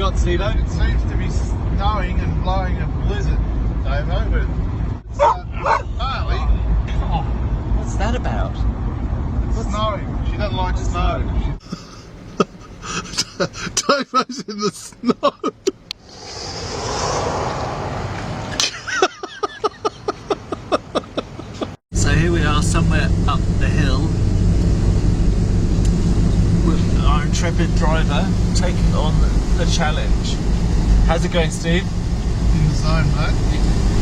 got, Steve? It seems to be snowing and blowing a blizzard, Davo, but it's partly. Oh, what's that about? It's snowing. She doesn't like snow. Davo's in the snow. So here we are somewhere up the hill with our intrepid driver taking on the challenge. How's it going, Steve? In the zone, mate.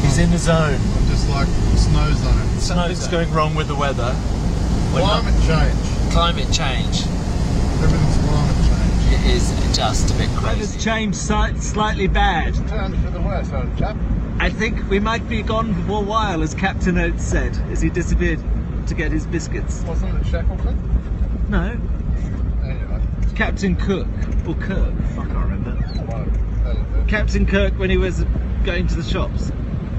He's in the zone. I'm just like snow zone. Something's going wrong with the weather. Climate change. Climate change. Everything's climate change. It is just a bit crazy. Weather's changed slightly bad. It's turned for the worse, old chap. I think we might be gone for a while, as Captain Oates said, as he disappeared to get his biscuits. Wasn't it Shackleton? No, Anyway. Captain Cook, or Kirk, I can't remember. Well, that'll do. Captain Kirk when he was going to the shops.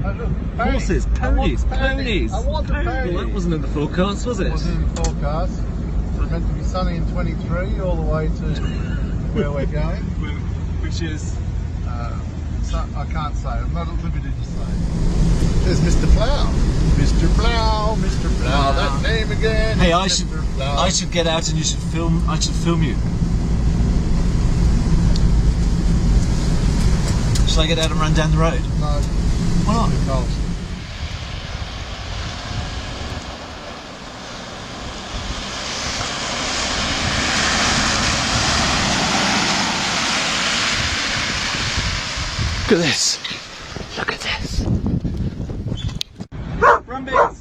Oh, look, pony. Horses, ponies, ponies. I want a pony. Well, that wasn't in the forecast, was it? It wasn't in the forecast. It's meant to be sunny in 23 all the way to where we're going. Which is... So, I can't say. I'm not at liberty to say. There's Mr. Plough. Mr. Plough, Mr. Plough. That name again. Hey, I Mr. should get out and you should film. I should film you. Shall I get out and run down the road? No. Why not? It's too cold. Look at this. Look at this. Run, Biggs.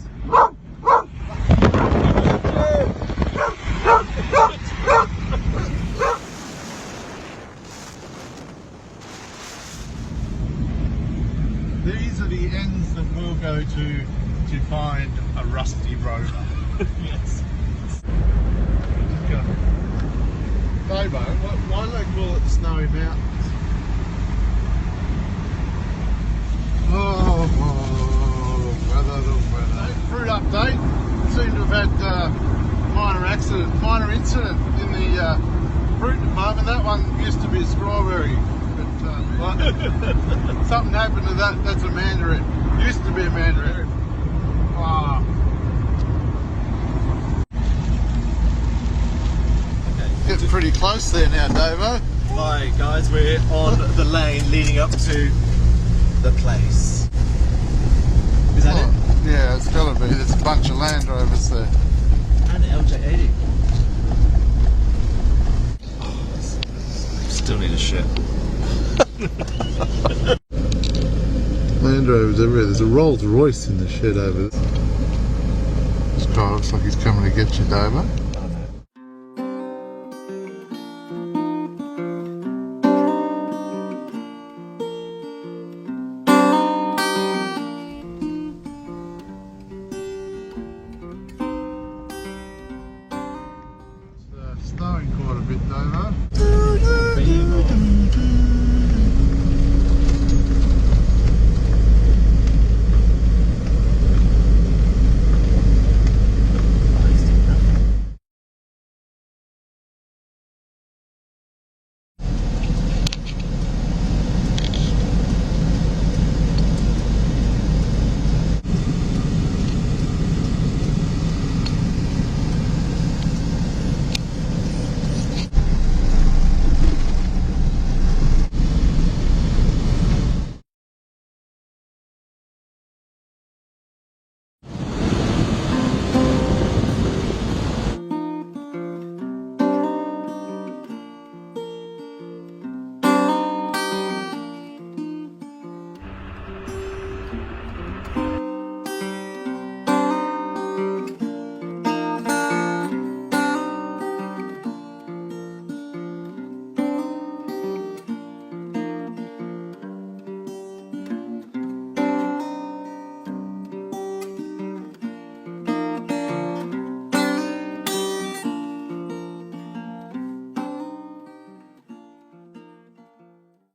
These are the ends that we'll go to find a rusty Rover. Yes. Davo, why do they call it the Snowy Mountains? Oh, the weather. Fruit update. Seem to have had minor incident in the fruit department. That one used to be a strawberry, but something happened to that. That's a mandarin. Used to be a mandarin. Wow. Okay. Getting pretty close there now, Davo. Hi guys, we're on the lane leading up to the place. Is that it? Yeah, it's gotta be. There's a bunch of Land Rovers there. And the LJ80. Oh, still need a shit. Land Rovers everywhere. There's a Rolls Royce in the shed over there. This guy looks like he's coming to get you, Davo.